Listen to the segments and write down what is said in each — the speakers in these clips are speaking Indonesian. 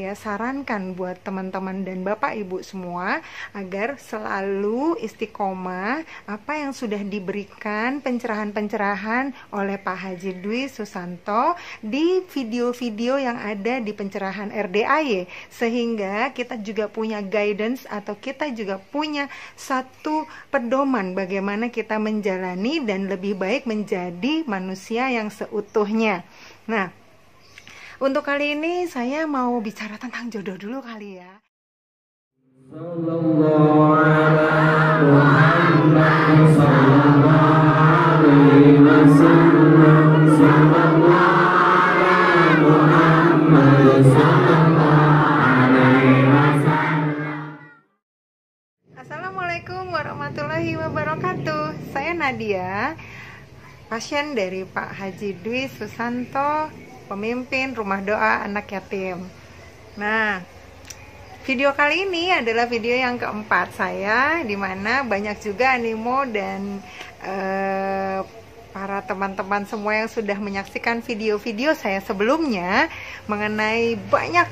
saya sarankan buat teman-teman dan Bapak Ibu semua agar selalu istiqomah apa yang sudah diberikan pencerahan-pencerahan oleh Pak Haji Dwi Susanto di video-video yang ada di pencerahan RDAY, sehingga kita juga punya guidance atau kita juga punya satu pedoman bagaimana kita menjalani dan lebih baik menjadi manusia yang seutuhnya. Nah, untuk kali ini saya mau bicara tentang jodoh dulu kali ya. Assalamualaikum warahmatullahi wabarakatuh. Saya Nadia, pasien dari Pak Haji Dwi Susanto, pemimpin Rumah Doa Anak Yatim. Nah, video kali ini adalah video yang keempat saya, dimana banyak juga animo dan para teman-teman semua yang sudah menyaksikan video-video saya sebelumnya mengenai banyak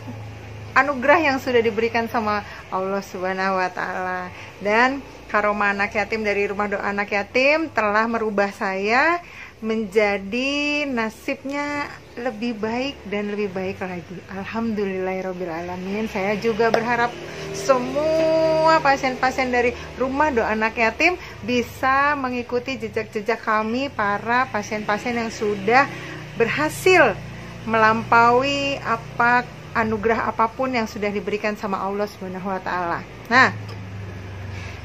anugerah yang sudah diberikan sama Allah Subhanahu wa Ta'ala, dan karomah anak yatim dari Rumah Doa Anak Yatim telah merubah saya menjadi nasibnya lebih baik dan lebih baik lagi. Alhamdulillahirobbilalamin. Saya juga berharap semua pasien-pasien dari Rumah Doa Anak Yatim bisa mengikuti jejak-jejak kami, para pasien-pasien yang sudah berhasil melampaui anugerah apapun yang sudah diberikan sama Allah Subhanahu wa Ta'ala. Nah,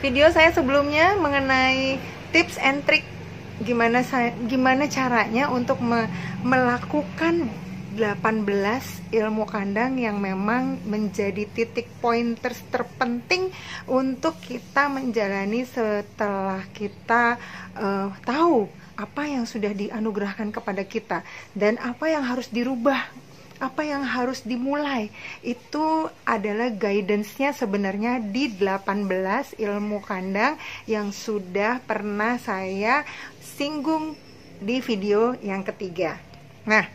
video saya sebelumnya mengenai tips and trick gimana caranya untuk melakukan 18 ilmu kandang yang memang menjadi titik pointers terpenting untuk kita menjalani setelah kita tahu apa yang sudah dianugerahkan kepada kita dan apa yang harus dirubah, apa yang harus dimulai. Itu adalah guidance-nya sebenarnya di 18 ilmu kandang yang sudah pernah saya singgung di video yang ketiga. Nah,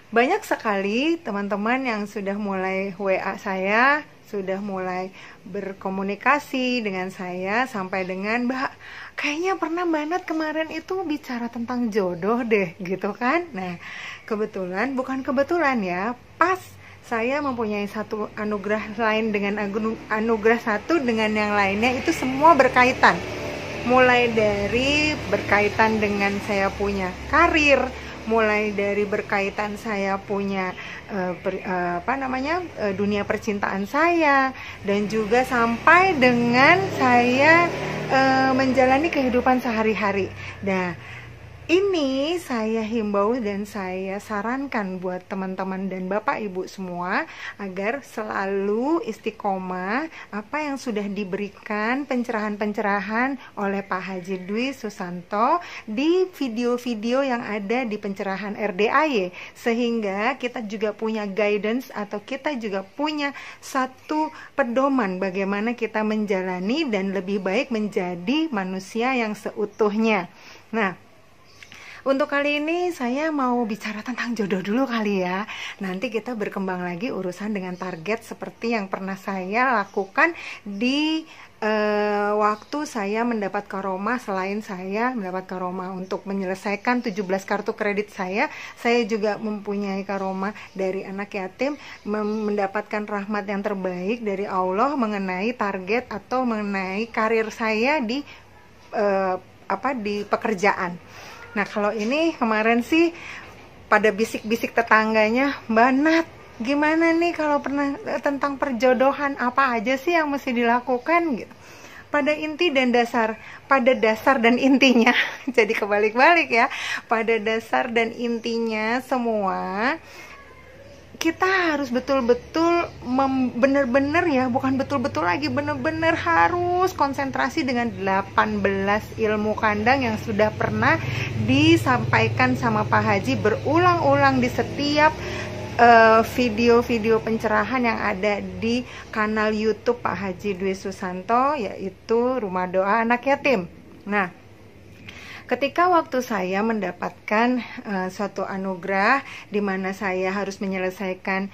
banyak sekali teman-teman yang sudah mulai WA saya, sudah mulai berkomunikasi dengan saya sampai dengan, "Mbak, kayaknya pernah Mbak kemarin itu bicara tentang jodoh deh," gitu kan. Nah, bukan kebetulan ya, pas saya mempunyai satu anugerah lain dengan anugerah satu dengan yang lainnya itu semua berkaitan. Mulai dari berkaitan dengan saya punya karir, mulai dari berkaitan saya punya dunia percintaan saya, dan juga sampai dengan saya menjalani kehidupan sehari-hari. Nah, ini saya himbau dan saya sarankan buat teman-teman dan Bapak Ibu semua agar selalu istiqomah apa yang sudah diberikan pencerahan-pencerahan oleh Pak Haji Dwi Susanto di video-video yang ada di pencerahan RDAY, sehingga kita juga punya guidance atau kita juga punya satu pedoman bagaimana kita menjalani dan lebih baik menjadi manusia yang seutuhnya. Nah, untuk kali ini saya mau bicara tentang jodoh dulu kali ya. Nanti kita berkembang lagi urusan dengan target seperti yang pernah saya lakukan di waktu saya mendapat karomah. Selain saya mendapat karomah untuk menyelesaikan 17 kartu kredit saya juga mempunyai karomah dari anak yatim, mendapatkan rahmat yang terbaik dari Allah mengenai target atau mengenai karir saya di pekerjaan. Nah, kalau ini kemarin sih pada bisik-bisik tetangganya, "Mbak Nat, gimana nih kalau pernah tentang perjodohan, apa aja sih yang mesti dilakukan?" gitu. Pada dasar dan intinya jadi kebalik-balik ya. Pada dasar dan intinya semua kita harus betul-betul benar-benar ya, bukan betul-betul lagi, benar-benar harus konsentrasi dengan 18 ilmu kandang yang sudah pernah disampaikan sama Pak Haji berulang-ulang di setiap video-video pencerahan yang ada di kanal YouTube Pak Haji Dwi Susanto, yaitu Rumah Doa Anak Yatim. Nah, ketika waktu saya mendapatkan suatu anugerah di mana saya harus menyelesaikan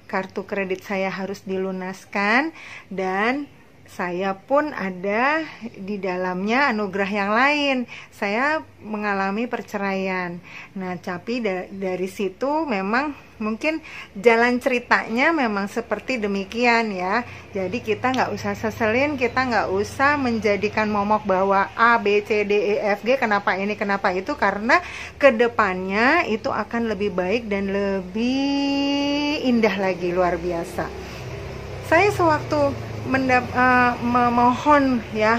kartu kredit saya harus dilunaskan, dan saya pun ada di dalamnya anugerah yang lain. Saya mengalami perceraian. Nah, tapi dari situ memang mungkin jalan ceritanya memang seperti demikian ya. Jadi kita nggak usah seselin, kita nggak usah menjadikan momok bahwa A, B, C, D, E, F, G, kenapa ini, kenapa itu, karena kedepannya itu akan lebih baik dan lebih indah lagi, luar biasa. Saya sewaktu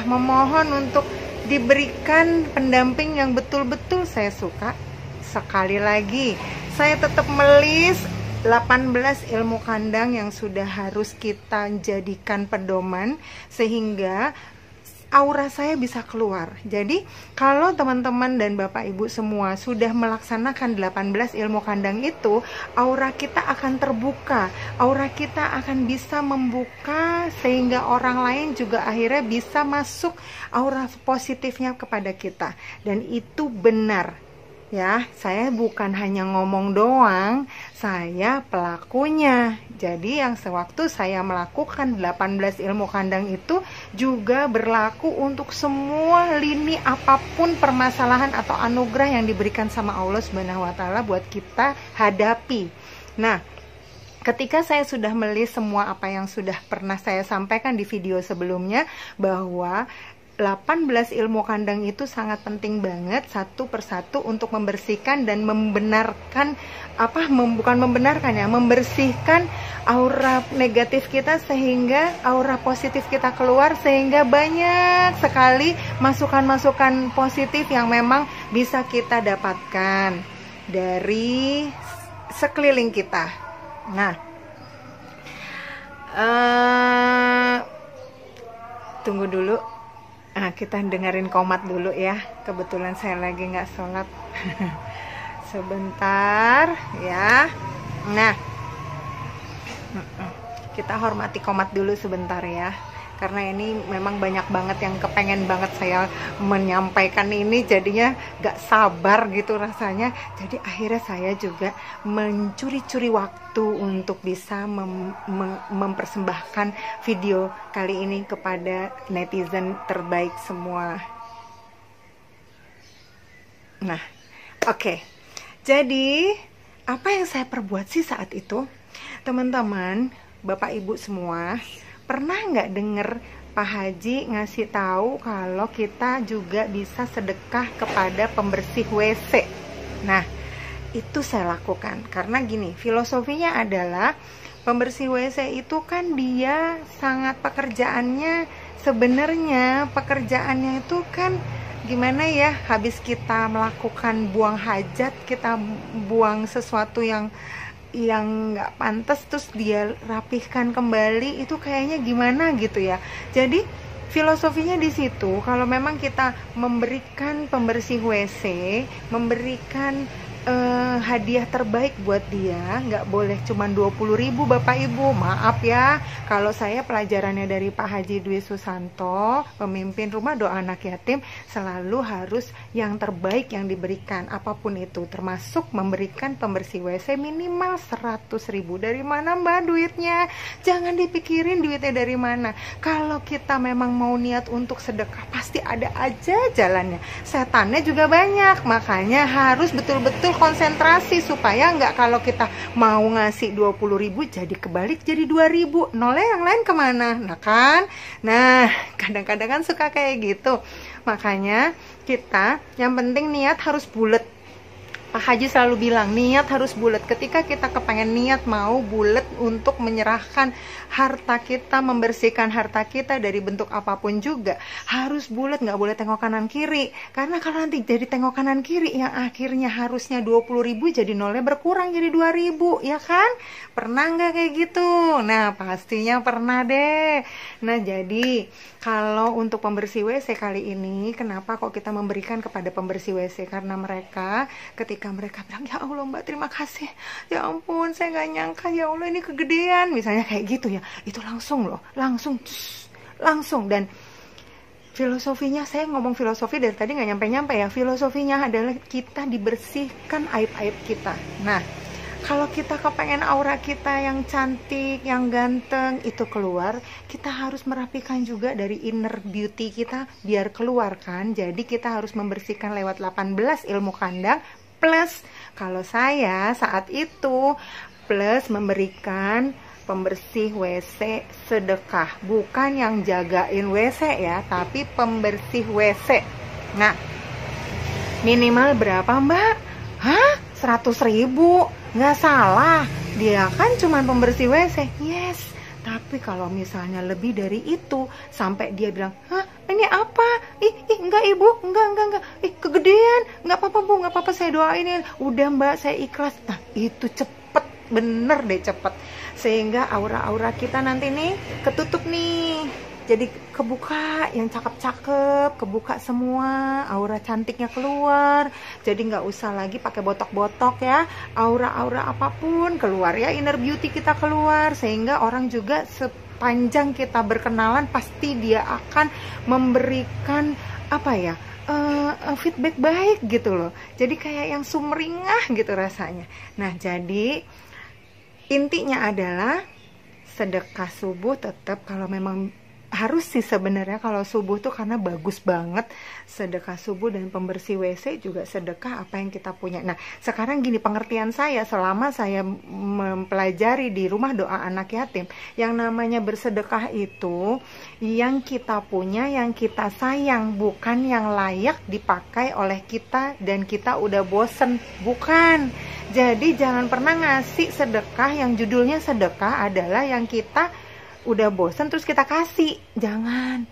memohon untuk diberikan pendamping yang betul-betul saya suka. Sekali lagi, saya tetap melis 18 ilmu kandang yang sudah harus kita jadikan pedoman sehingga aura saya bisa keluar. Jadi kalau teman-teman dan Bapak Ibu semua sudah melaksanakan 18 ilmu kandang itu, aura kita akan terbuka, aura kita akan bisa membuka sehingga orang lain juga akhirnya bisa masuk aura positifnya kepada kita. Dan itu benar ya, saya bukan hanya ngomong doang, saya pelakunya. Jadi yang sewaktu saya melakukan 18 ilmu kandang itu juga berlaku untuk semua lini apapun permasalahan atau anugerah yang diberikan sama Allah Subhanahu wa taala buat kita hadapi. Nah, ketika saya sudah melis semua apa yang sudah pernah saya sampaikan di video sebelumnya, bahwa 18 ilmu kandang itu sangat penting banget satu persatu untuk membersihkan dan membenarkan membersihkan aura negatif kita sehingga aura positif kita keluar, sehingga banyak sekali masukan-masukan positif yang memang bisa kita dapatkan dari sekeliling kita. Nah, tunggu dulu. Nah, kita dengerin komat dulu ya. Kebetulan saya lagi nggak sholat. Sebentar ya. Nah, kita hormati komat dulu sebentar ya. Karena ini memang banyak banget yang kepengen banget saya menyampaikan ini, jadinya gak sabar gitu rasanya. Jadi akhirnya saya juga mencuri-curi waktu untuk bisa mempersembahkan video kali ini kepada netizen terbaik semua. Nah, oke. Jadi apa yang saya perbuat sih saat itu? Teman-teman, Bapak Ibu semua, pernah nggak denger Pak Haji ngasih tahu kalau kita juga bisa sedekah kepada pembersih WC? Nah, itu saya lakukan karena gini, filosofinya adalah pembersih WC itu kan dia sangat pekerjaannya itu kan gimana ya, habis kita melakukan buang hajat, kita buang sesuatu yang nggak pantas terus dia rapihkan kembali, itu kayaknya gimana gitu ya. Jadi filosofinya di situ, kalau memang kita memberikan pembersih WC, memberikan hadiah terbaik buat dia, nggak boleh cuma 20.000 Bapak Ibu. Maaf ya, kalau saya pelajarannya dari Pak Haji Dwi Susanto, pemimpin rumah doa anak yatim, selalu harus yang terbaik yang diberikan, apapun itu, termasuk memberikan pembersih WC minimal 100.000. Dari mana Mbak duitnya? Jangan dipikirin duitnya dari mana. Kalau kita memang mau niat untuk sedekah, pasti ada aja jalannya. Setannya juga banyak, makanya harus betul-betul konsentrasi supaya nggak kalau kita mau ngasih 20.000 jadi kebalik jadi 2.000, nolnya yang lain kemana? Nah kan, nah kadang-kadang kan suka kayak gitu. Makanya kita yang penting niat harus bulat. Pak Haji selalu bilang niat harus bulat. Ketika kita kepengen niat mau bulat untuk menyerahkan harta kita, membersihkan harta kita dari bentuk apapun juga harus bulat, nggak boleh tengok kanan kiri. Karena kalau nanti jadi tengok kanan kiri yang akhirnya harusnya 20.000 jadi nolnya berkurang jadi 2.000, ya kan? Pernah nggak kayak gitu? Nah pastinya pernah deh. Nah jadi kalau untuk pembersih WC kali ini, kenapa kok kita memberikan kepada pembersih WC? Karena mereka ketika mereka bilang, ya Allah Mbak terima kasih, ya ampun saya nggak nyangka, ya Allah ini kegedean, misalnya kayak gitu ya, itu langsung loh, langsung. Dan Filosofinya, saya ngomong filosofi dari tadi nggak nyampe-nyampe ya. Filosofinya adalah kita dibersihkan aib-aib kita. Nah, kalau kita kepengen aura kita yang cantik, yang ganteng itu keluar, kita harus merapikan juga dari inner beauty kita biar keluar kan. Jadi kita harus membersihkan lewat 18 ilmu kandang plus kalau saya saat itu plus memberikan pembersih WC sedekah, bukan yang jagain WC ya, tapi pembersih WC. Nah, minimal berapa mbak? Hah? 100.000? Nggak salah, dia kan cuma pembersih WC. Yes, tapi kalau misalnya lebih dari itu sampai dia bilang, hah ini apa? Ih enggak ibu, enggak, kegedean, nggak apa-apa bu, nggak apa-apa saya doain. Udah mbak, saya ikhlas. Nah itu cepet, bener deh cepet, sehingga aura-aura kita nanti nih ketutup nih, jadi kebuka yang cakep-cakep, kebuka semua, aura cantiknya keluar. Jadi nggak usah lagi pakai botok-botok ya, aura-aura apapun keluar ya, inner beauty kita keluar, sehingga orang juga sepanjang kita berkenalan pasti dia akan memberikan apa ya, feedback baik gitu loh. Jadi kayak yang sumringah gitu rasanya. Nah jadi intinya adalah sedekah subuh tetap, kalau memang harus sih sebenarnya kalau subuh tuh karena bagus banget sedekah subuh, dan pembersih WC juga sedekah apa yang kita punya. Nah sekarang gini pengertian saya selama saya mempelajari di rumah doa anak yatim, yang namanya bersedekah itu yang kita punya, yang kita sayang, bukan yang layak dipakai oleh kita dan kita udah bosen, bukan. Jadi jangan pernah ngasih sedekah yang judulnya sedekah adalah yang kita udah bosan terus kita kasih, jangan.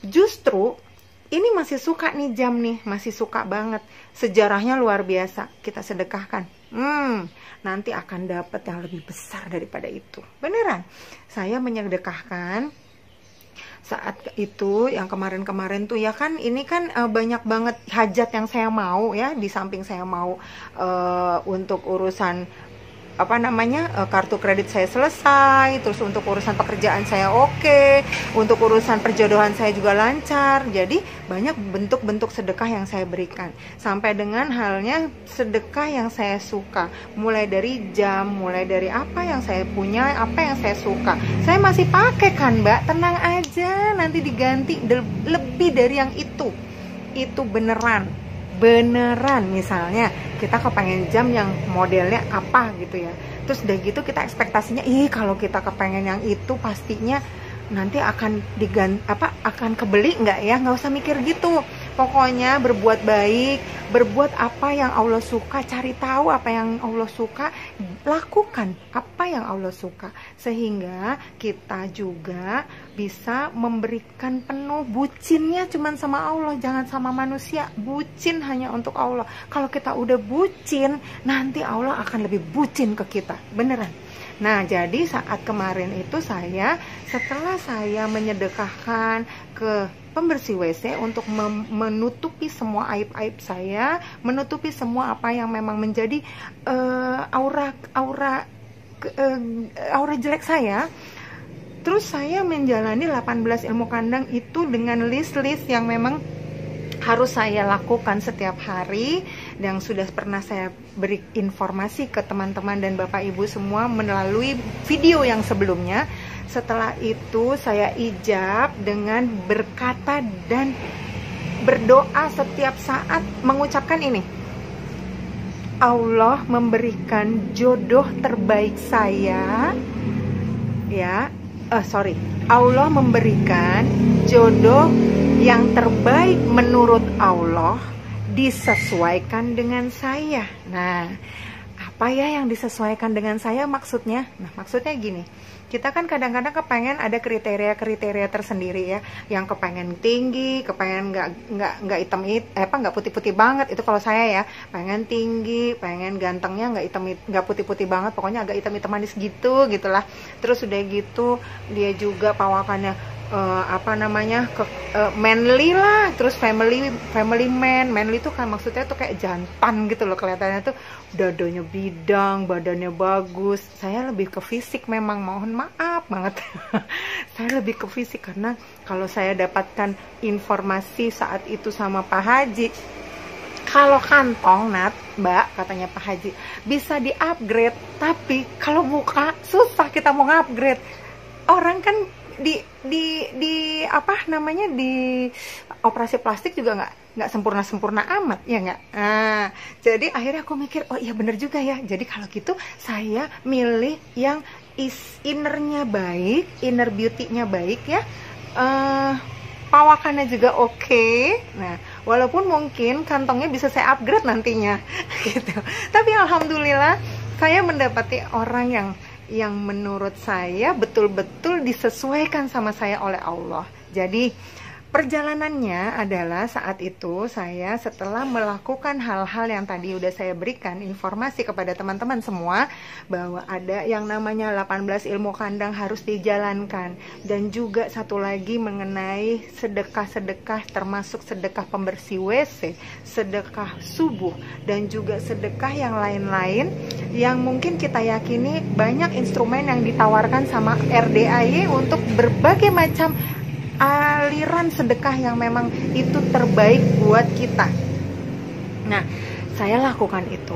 Justru ini masih suka nih jam nih, masih suka banget, sejarahnya luar biasa, kita sedekahkan, nanti akan dapat yang lebih besar daripada itu. Beneran, saya menyedekahkan saat itu yang kemarin-kemarin tuh ya kan, ini kan banyak banget hajat yang saya mau ya, di samping saya mau untuk urusan apa namanya, kartu kredit saya selesai, terus untuk urusan pekerjaan saya oke, untuk urusan perjodohan saya juga lancar. Jadi banyak bentuk-bentuk sedekah yang saya berikan, sampai dengan halnya sedekah yang saya suka, mulai dari jam, mulai dari apa yang saya punya, apa yang saya suka, saya masih pakai kan mbak, tenang aja, nanti diganti lebih dari yang itu beneran. Misalnya kita kepengen jam yang modelnya apa gitu ya, terus udah gitu kita ekspektasinya kalau kita kepengen yang itu pastinya nanti akan akan kebeli nggak ya, nggak usah mikir gitu. Pokoknya berbuat baik, berbuat apa yang Allah suka, cari tahu apa yang Allah suka, lakukan apa yang Allah suka, sehingga kita juga bisa memberikan penuh. Bucinnya cuman sama Allah, jangan sama manusia. Bucin hanya untuk Allah. Kalau kita udah bucin, nanti Allah akan lebih bucin ke kita, beneran. Nah jadi saat kemarin itu setelah saya menyedekahkan ke pembersih WC untuk menutupi semua aib-aib saya, menutupi semua apa yang memang menjadi aura jelek saya. Terus saya menjalani 18 ilmu kandang itu dengan list-list yang memang harus saya lakukan setiap hari, yang sudah pernah saya beri informasi ke teman-teman dan Bapak Ibu semua melalui video yang sebelumnya. Setelah itu saya ijab dengan berkata dan berdoa setiap saat mengucapkan ini, Allah memberikan jodoh terbaik saya ya, Allah memberikan jodoh yang terbaik menurut Allah, disesuaikan dengan saya. Nah, apa ya yang disesuaikan dengan saya maksudnya? Nah, maksudnya gini, kita kan kadang-kadang kepengen ada kriteria-kriteria tersendiri ya, yang kepengen tinggi, kepengen nggak hitam nggak putih-putih banget. Itu kalau saya ya, pengen tinggi, pengen gantengnya nggak putih-putih banget, pokoknya agak hitam-hitam manis gitulah. Terus udah gitu dia juga pawakannya manly lah, terus family man. Manly tuh kan maksudnya tuh kayak jantan gitu loh, kelihatannya tuh dadanya bidang, badannya bagus. Saya lebih ke fisik memang, mohon maaf banyak banget. Saya lebih ke fisik, karena kalau saya dapatkan informasi saat itu sama Pak Haji, kalau kantong Nat, Mbak, katanya Pak Haji, bisa di-upgrade, tapi kalau muka susah kita mau nge-upgrade. Orang kan di apa namanya, di operasi plastik juga nggak sempurna amat, ya nggak? Nah, jadi akhirnya aku mikir, oh iya bener juga ya. Jadi kalau gitu saya milih yang innernya baik, inner beauty-nya baik ya. Pawakannya juga oke. Nah, walaupun mungkin kantongnya bisa saya upgrade nantinya gitu. Tapi alhamdulillah saya mendapati orang yang menurut saya betul-betul disesuaikan sama saya oleh Allah. Jadi perjalanannya adalah saat itu saya setelah melakukan hal-hal yang tadi udah saya berikan informasi kepada teman-teman semua, bahwa ada yang namanya 18 ilmu kandang harus dijalankan, dan juga satu lagi mengenai sedekah-sedekah, termasuk sedekah pembersih WC, sedekah subuh, dan juga sedekah yang lain-lain yang mungkin kita yakini banyak instrumen yang ditawarkan sama RDAY untuk berbagai macam aliran sedekah yang memang itu terbaik buat kita. Nah, saya lakukan itu.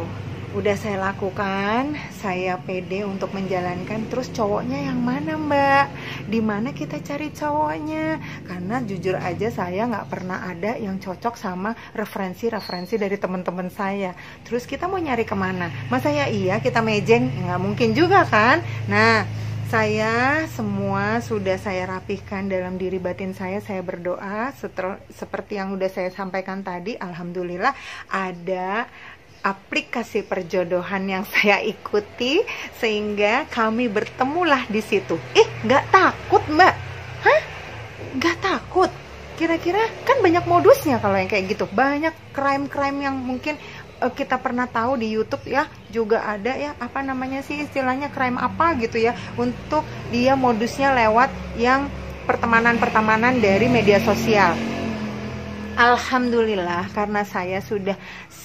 Udah saya lakukan, saya pede untuk menjalankan. Terus cowoknya yang mana, Mbak? Di mana kita cari cowoknya? Karena jujur aja saya nggak pernah ada yang cocok sama referensi dari teman-teman saya. Terus kita mau nyari kemana? Masa ya iya kita mejeng? Nggak mungkin juga kan? Nah, saya semua sudah saya rapihkan dalam diri batin saya berdoa seperti yang udah saya sampaikan tadi. Alhamdulillah ada aplikasi perjodohan yang saya ikuti sehingga kami bertemulah di situ. Nggak takut, Mbak? Hah? Nggak takut? Kira-kira kan banyak modusnya kalau yang kayak gitu. Banyak crime yang mungkin kita pernah tahu di YouTube ya, juga ada ya, apa namanya sih istilahnya, crime apa gitu ya, untuk dia modusnya lewat yang pertemanan dari media sosial. Alhamdulillah, karena saya sudah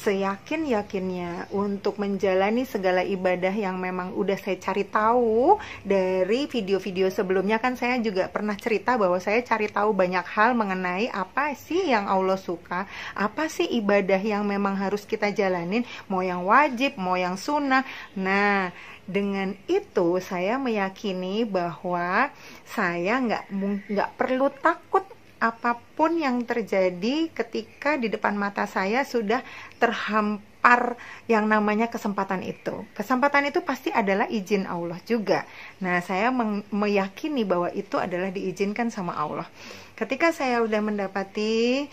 seyakin-yakinnya untuk menjalani segala ibadah yang memang udah saya cari tahu dari video-video sebelumnya. Kan saya juga pernah cerita bahwa saya cari tahu banyak hal mengenai apa sih yang Allah suka, apa sih ibadah yang memang harus kita jalanin, mau yang wajib, mau yang sunnah. Nah, dengan itu saya meyakini bahwa saya nggak perlu takut apapun yang terjadi ketika di depan mata saya sudah terhampar yang namanya kesempatan itu. Kesempatan itu pasti adalah izin Allah juga. Nah, saya meyakini bahwa itu adalah diizinkan sama Allah. Ketika saya udah mendapati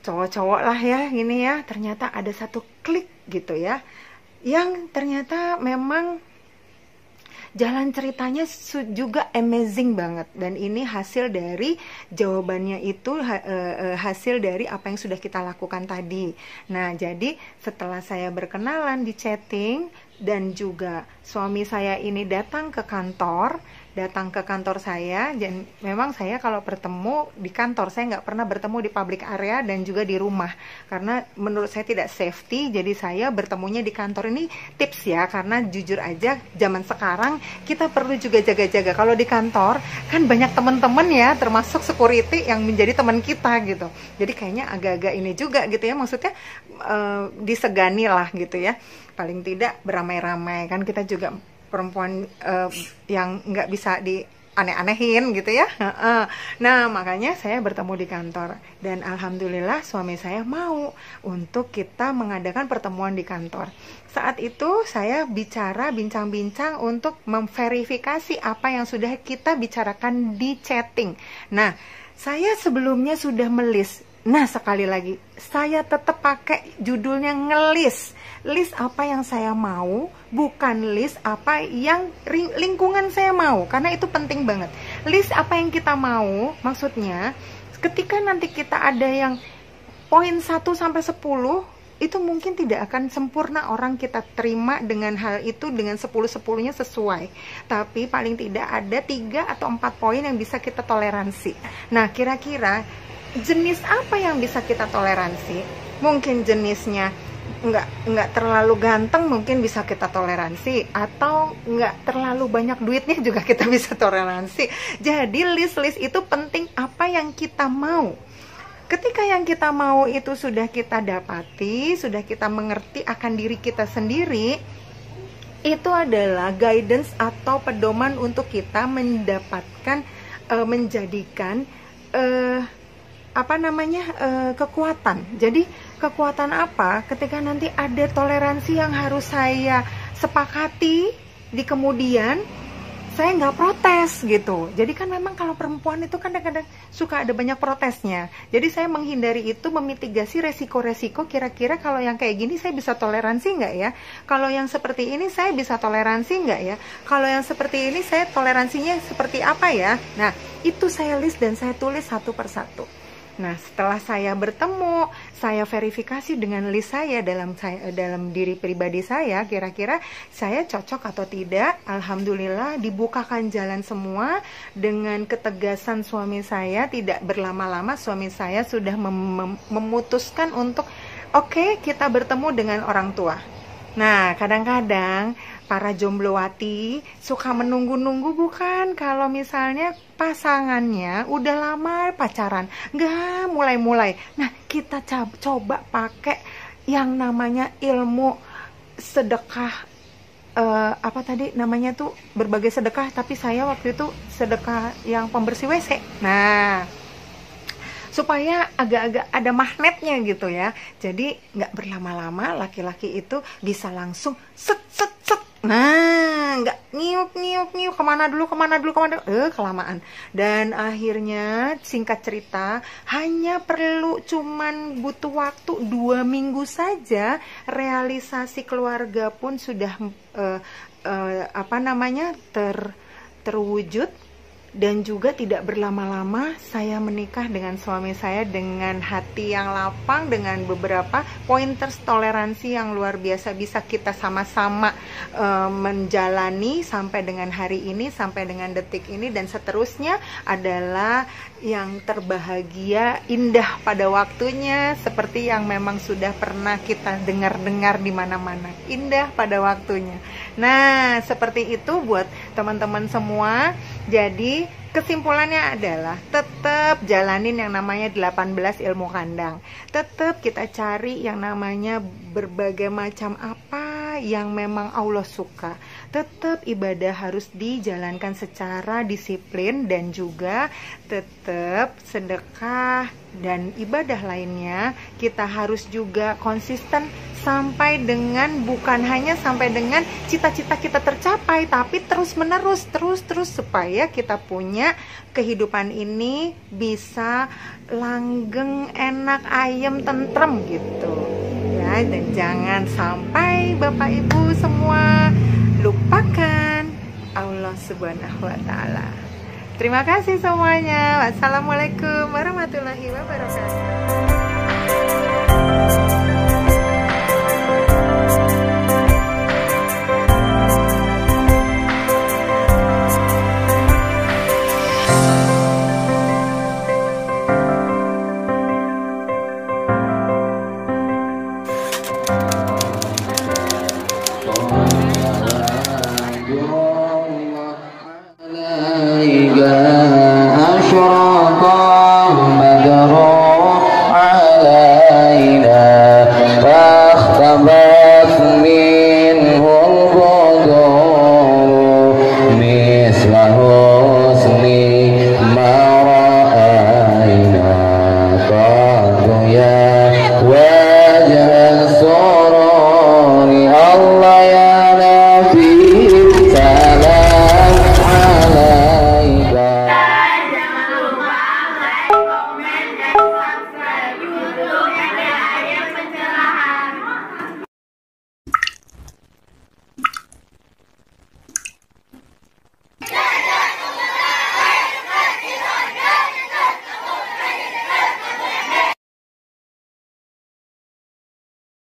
cowok-cowok lah ya, gini ya, ternyata ada satu klik gitu ya, yang ternyata memang jalan ceritanya juga amazing banget. Dan ini hasil dari jawabannya itu hasil dari apa yang sudah kita lakukan tadi. Nah, jadi setelah saya berkenalan di chatting, dan juga suami saya ini datang ke kantor saya. Dan memang saya kalau bertemu di kantor, saya nggak pernah bertemu di public area dan juga di rumah, karena menurut saya tidak safety. Jadi saya bertemunya di kantor. Ini tips ya, karena jujur aja zaman sekarang kita perlu juga jaga-jaga. Kalau di kantor kan banyak teman-teman ya, termasuk security yang menjadi teman kita gitu. Jadi kayaknya agak-agak ini juga gitu ya, maksudnya disegani lah gitu ya, paling tidak beramai-ramai. Kan kita juga perempuan yang nggak bisa aneh-anehin gitu ya. Nah, makanya saya bertemu di kantor, dan alhamdulillah suami saya mau untuk kita mengadakan pertemuan di kantor. Saat itu saya bincang-bincang untuk memverifikasi apa yang sudah kita bicarakan di chatting. Nah, saya sebelumnya sudah melis. Nah, sekali lagi saya tetap pakai judulnya ngelis. List apa yang saya mau, bukan list apa yang lingkungan saya mau, karena itu penting banget. List apa yang kita mau, maksudnya ketika nanti kita ada yang poin 1 sampai 10, itu mungkin tidak akan sempurna orang kita terima dengan hal itu dengan 10-10-nya sesuai. Tapi paling tidak ada 3 atau 4 poin yang bisa kita toleransi. Nah, kira-kira jenis apa yang bisa kita toleransi? Mungkin jenisnya nggak terlalu ganteng mungkin bisa kita toleransi, atau nggak terlalu banyak duitnya juga kita bisa toleransi. Jadi list itu penting, apa yang kita mau. Ketika yang kita mau itu sudah kita dapati, sudah kita mengerti akan diri kita sendiri, itu adalah guidance atau pedoman untuk kita mendapatkan menjadikan kekuatan. Jadi kekuatan apa? Ketika nanti ada toleransi yang harus saya sepakati di kemudian, saya nggak protes gitu. Jadi kan memang kalau perempuan itu kadang-kadang suka ada banyak protesnya. Jadi saya menghindari itu, memitigasi resiko-resiko. Kira-kira kalau yang kayak gini saya bisa toleransi nggak ya? Kalau yang seperti ini saya bisa toleransi nggak ya? Kalau yang seperti ini saya toleransinya seperti apa ya? Nah, itu saya list dan saya tulis satu persatu. Nah, setelah saya bertemu, saya verifikasi dengan list saya dalam diri pribadi saya, kira-kira saya cocok atau tidak. Alhamdulillah dibukakan jalan semua dengan ketegasan suami saya, tidak berlama-lama suami saya sudah memutuskan untuk oke, kita bertemu dengan orang tua. Nah, kadang-kadang para jomblowati suka menunggu-nunggu, bukan? Kalau misalnya pasangannya udah lama pacaran, nggak mulai-mulai. Nah, kita coba pakai yang namanya ilmu sedekah, apa tadi namanya tuh, berbagai sedekah, tapi saya waktu itu sedekah yang pembersih WC. Nah, supaya agak-agak ada magnetnya gitu ya. Jadi nggak berlama-lama, laki-laki itu bisa langsung set. Nah, nggak ngiuk kemana dulu, kelamaan. Dan akhirnya singkat cerita, hanya perlu cuman butuh waktu 2 minggu saja, realisasi keluarga pun sudah terwujud. Dan juga tidak berlama-lama saya menikah dengan suami saya dengan hati yang lapang, dengan beberapa pointers toleransi yang luar biasa bisa kita sama-sama menjalani sampai dengan hari ini, sampai dengan detik ini, dan seterusnya adalah yang terbahagia, indah pada waktunya, seperti yang memang sudah pernah kita dengar-dengar di mana-mana, indah pada waktunya. Nah, seperti itu buat teman-teman semua. Jadi kesimpulannya adalah tetap jalanin yang namanya 18 ilmu kandang. Tetap kita cari yang namanya berbagai macam apa yang memang Allah suka. Tetap ibadah harus dijalankan secara disiplin, dan juga tetap sedekah dan ibadah lainnya kita harus juga konsisten sampai dengan, bukan hanya sampai dengan cita-cita kita tercapai, tapi terus-menerus, terus supaya kita punya kehidupan ini bisa langgeng, enak, ayem, tentrem gitu ya. Dan jangan sampai Bapak Ibu semua lupakan Allah Subhanahu wa Ta'ala. Terima kasih semuanya. Wassalamualaikum warahmatullahi wabarakatuh.